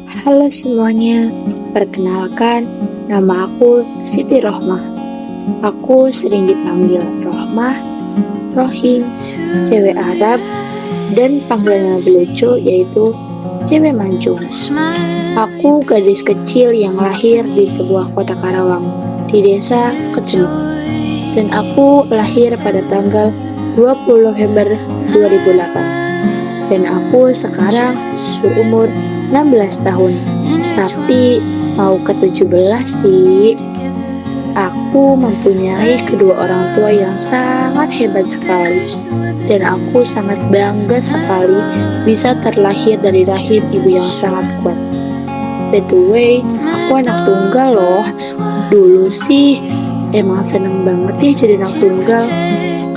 Halo semuanya, perkenalkan, nama aku Siti Rohmah. Aku sering dipanggil Rohmah, Rohing, cewek Arab, dan panggilan yang lebih lucu yaitu cewek mancung. Aku gadis kecil yang lahir di sebuah kota Karawang, di desa Kecemuk. Dan aku lahir pada tanggal 20 November 2008. Dan aku sekarang berumur 16 tahun, tapi mau ke 17 sih. Aku mempunyai kedua orang tua yang sangat hebat sekali, dan aku sangat bangga sekali bisa terlahir dari rahim ibu yang sangat kuat. By the way, aku anak tunggal loh. Dulu sih emang seneng banget ya jadi anak tunggal,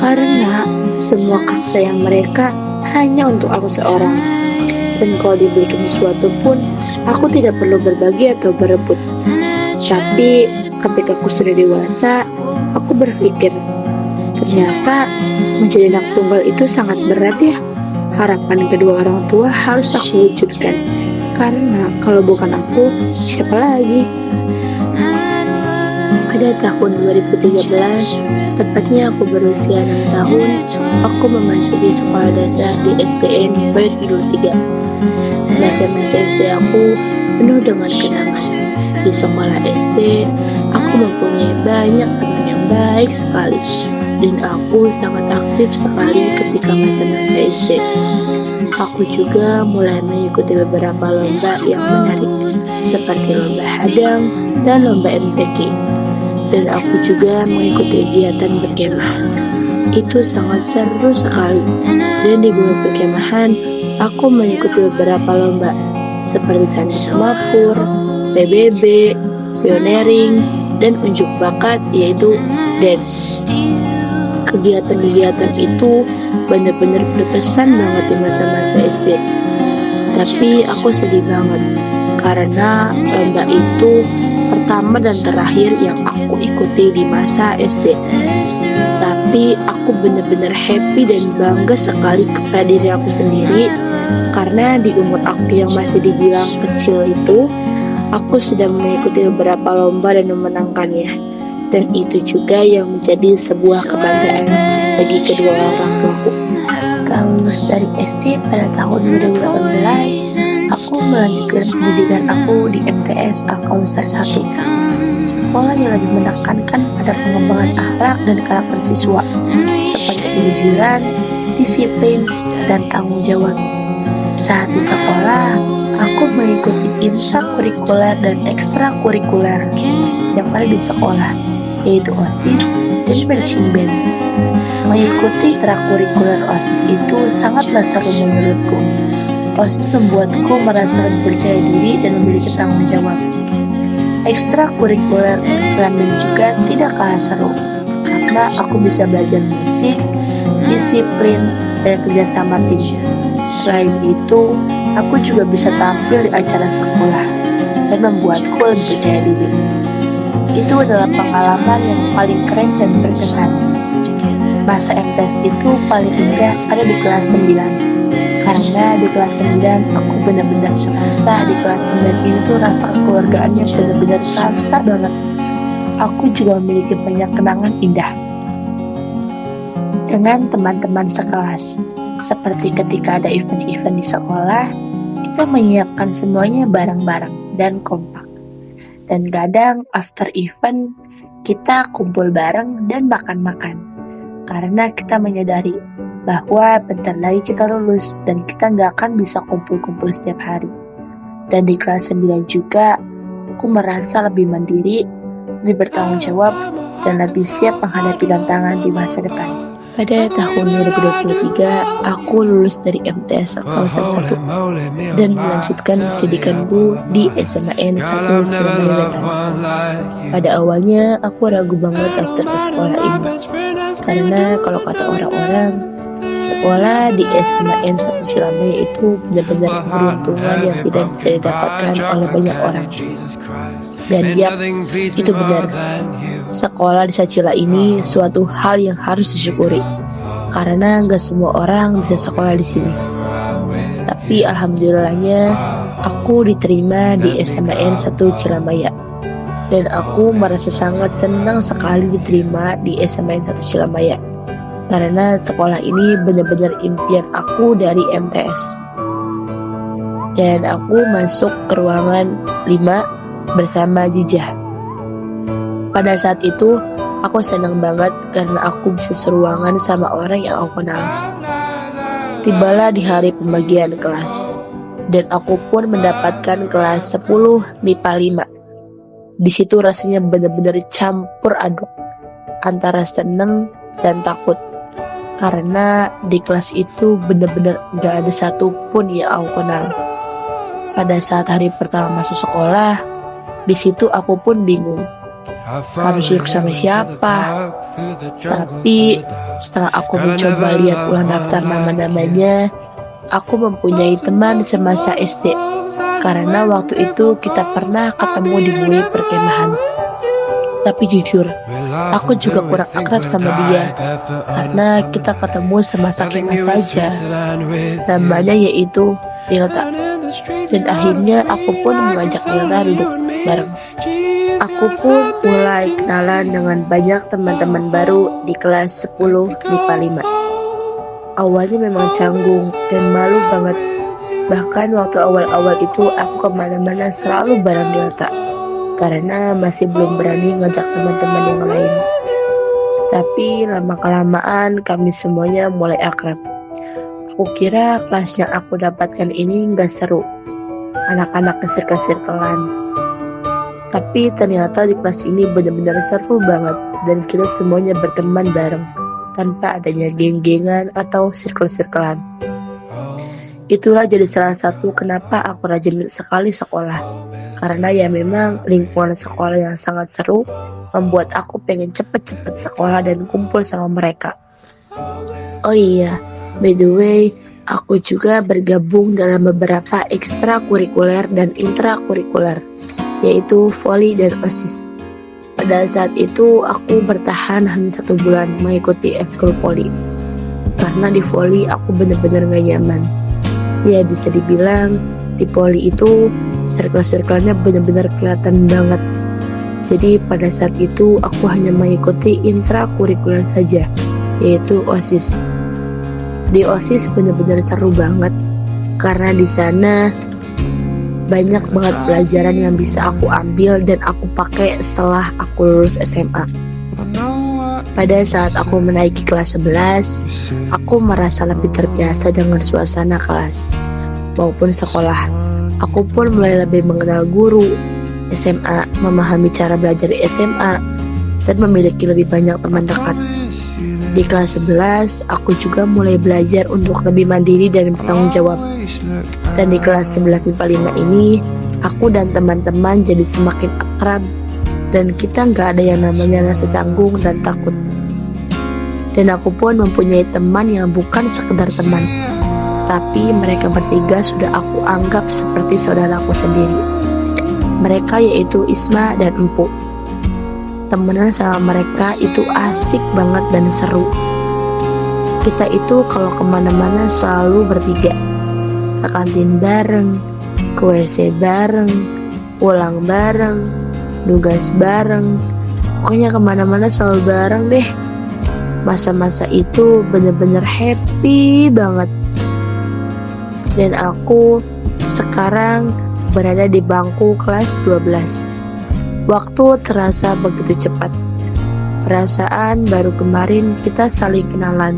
karena semua kasih sayang mereka hanya untuk aku seorang. Dan kalau diberikan sesuatu pun, aku tidak perlu berbagi atau berebut. Tapi ketika aku sudah dewasa, aku berpikir, ternyata menjadi anak tunggal itu sangat berat ya. Harapan kedua orang tua harus aku wujudkan, karena kalau bukan aku, siapa lagi? Pada tahun 2013, tepatnya aku berusia 6 tahun, aku memasuki sekolah dasar di SDN Baik Nurul 3. Masa-masa SD aku penuh dengan kenangan. Di sekolah SD, aku mempunyai banyak teman yang baik sekali, dan aku sangat aktif sekali ketika masa-masa SD. Aku juga mulai mengikuti beberapa lomba yang menarik, seperti lomba hadang dan lomba MTQ. Dan aku juga mengikuti kegiatan berkemah. Itu sangat seru sekali. Dan di bulan perkemahan, aku mengikuti beberapa lomba seperti Sandi Semapur, PBB, pioneering, dan unjuk bakat yaitu dance. Kegiatan-kegiatan itu benar-benar berkesan banget di masa-masa SD. Tapi aku sedih banget karena lomba itu pertama dan terakhir yang aku ikuti di masa SD. Tapi aku benar-benar happy dan bangga sekali kepada diri aku sendiri, karena di umur aku yang masih dibilang kecil itu, aku sudah mengikuti beberapa lomba dan memenangkannya. Dan itu juga yang menjadi sebuah kebanggaan bagi kedua orang tuaku. Setelah lulus dari SD pada tahun 2018, aku melanjutkan pendidikan aku di MTS Al-Kausar 1, sekolah yang lebih menekankan pada pengembangan akhlak dan karakter siswa, seperti kejujuran, disiplin, dan tanggung jawab. Saat di sekolah, aku mengikuti intrakurikuler dan ekstrakurikuler yang ada di sekolah, yaitu OSIS dan marching band. Mengikuti intrakurikuler OSIS itu sangatlah seru menurutku. OSIS membuatku merasa lebih percaya diri dan memiliki tanggung jawab. Ekstrakurikuler band juga tidak kalah seru, karena aku bisa belajar musik, disiplin, dan kerjasama tim. Selain itu, aku juga bisa tampil di acara sekolah dan membuatku lebih percaya diri. Itu adalah pengalaman yang paling keren dan berkesan. Masa MTS itu paling indah ada di kelas 9, karena di kelas 9 aku benar-benar merasa di kelas 9 ini tuh rasa kekeluargaannya benar-benar terasa banget. Aku juga memiliki banyak kenangan indah dengan teman-teman sekelas, seperti ketika ada event-event di sekolah, kita menyiapkan semuanya bareng-bareng dan kompak. Dan kadang after event, kita kumpul bareng dan makan-makan, karena kita menyadari bahwa bentar lagi kita lulus dan kita nggak akan bisa kumpul-kumpul setiap hari. Dan di kelas 9 juga, aku merasa lebih mandiri, lebih bertanggung jawab, dan lebih siap menghadapi tantangan di masa depan. Pada tahun 2023, aku lulus dari MTS Al-Kausar 1 dan melanjutkan pendidikanku di SMAN 1 Surabaya Wetan. Pada awalnya, aku ragu banget daftar ke sekolah ini, karena kalau kata orang-orang, sekolah di SMAN 1 Surabaya itu benar-benar keberuntungan yang tidak bisa didapatkan oleh banyak orang. Dan ya, itu benar. Sekolah di Sacila ini suatu hal yang harus disyukuri, karena nggak semua orang bisa sekolah di sini. Tapi alhamdulillahnya aku diterima di SMAN 1 Cilamaya. Dan aku merasa sangat senang sekali diterima di SMAN 1 Cilamaya. Karena sekolah ini benar-benar impian aku dari MTS. Dan aku masuk ke ruangan 5 bersama Jijah. Pada saat itu aku senang banget karena aku bisa seruangan sama orang yang aku kenal. Tibalah di hari pembagian kelas, dan aku pun mendapatkan kelas 10 MIPA 5. Di situ rasanya benar-benar campur aduk antara seneng dan takut, karena di kelas itu benar-benar gak ada satupun yang aku kenal. Pada saat hari pertama masuk sekolah, di situ aku pun bingung harus duduk sama siapa. Tapi setelah aku mencoba lihat ulang daftar nama-namanya, aku mempunyai teman semasa SD. Karena waktu itu kita pernah ketemu di bui perkemahan. Tapi jujur, aku juga kurang akrab sama dia, karena kita ketemu semasa kemah saja. Namanya yaitu Nilta. Dan akhirnya aku pun mengajak Nilta duduk bareng. Aku pun mulai kenalan dengan banyak teman-teman baru di kelas 10 MIPA 5. Awalnya memang canggung dan malu banget. Bahkan waktu awal-awal itu aku kemana-mana selalu bareng Delta, karena masih belum berani ngajak teman-teman yang lain. Tapi lama-kelamaan kami semuanya mulai akrab. Aku kira kelas yang aku dapatkan ini gak seru, anak-anak kesir-kesirkelan. Tapi ternyata di kelas ini benar-benar seru banget, dan kita semuanya berteman bareng tanpa adanya geng-gengan atau sirkel-sirkelan. Itulah jadi salah satu kenapa aku rajin sekali sekolah. Karena ya memang lingkungan sekolah yang sangat seru membuat aku pengen cepet-cepet sekolah dan kumpul sama mereka. Oh iya, by the way, aku juga bergabung dalam beberapa ekstrakurikuler dan intrakurikuler, yaitu voli dan OSIS. Pada saat itu aku bertahan hanya 1 bulan mengikuti ekskul voli. Karena di voli aku benar-benar gak nyaman. Ya bisa dibilang di poli itu circle-circle-nya benar-benar kelihatan banget. Jadi pada saat itu aku hanya mengikuti intrakurikuler saja, yaitu OSIS. Di OSIS benar-benar seru banget karena di sana banyak banget pelajaran yang bisa aku ambil dan aku pakai setelah aku lulus SMA. Pada saat aku menaiki kelas 11, aku merasa lebih terbiasa dengan suasana kelas maupun sekolah. Aku pun mulai lebih mengenal guru SMA, memahami cara belajar di SMA, dan memiliki lebih banyak teman dekat. Di kelas 11, aku juga mulai belajar untuk lebih mandiri dan bertanggung jawab. Dan di kelas 11 MIPA 5 ini, aku dan teman-teman jadi semakin akrab, dan kita gak ada yang namanya rasa canggung dan takut. Dan aku pun mempunyai teman yang bukan sekedar teman, tapi mereka bertiga sudah aku anggap seperti saudaraku sendiri. Mereka yaitu Isma dan Empu. Temenan sama mereka itu asik banget dan seru. Kita itu kalau kemana-mana selalu bertiga, ke kantin bareng, ke WC bareng, pulang bareng, nugas bareng, pokoknya kemana-mana selalu bareng deh. Masa-masa itu bener-bener happy banget. Dan aku sekarang berada di bangku kelas 12. Waktu terasa begitu cepat. Perasaan baru kemarin kita saling kenalan.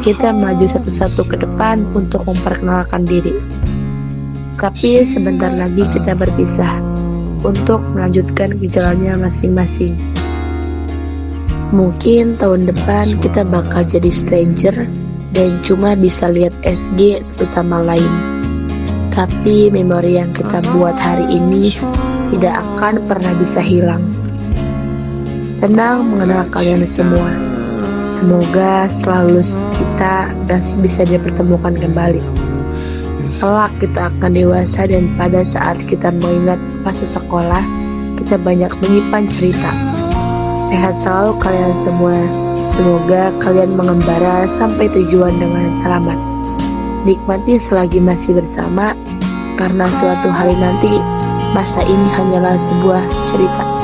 Kita maju satu-satu ke depan untuk memperkenalkan diri. Tapi sebentar lagi kita berpisah untuk melanjutkan ke jalannya masing-masing. Mungkin tahun depan kita bakal jadi stranger dan cuma bisa lihat SG satu sama lain. Tapi memori yang kita buat hari ini tidak akan pernah bisa hilang. Senang mengenal kalian semua. Semoga selalu kita masih bisa dipertemukan kembali. Kelak kita akan dewasa dan pada saat kita mengingat masa sekolah, kita banyak menyimpan cerita. Sehat selalu kalian semua. Semoga kalian mengembara sampai tujuan dengan selamat. nikmati selagi masih bersama, karena suatu hari nanti masa ini hanyalah sebuah cerita.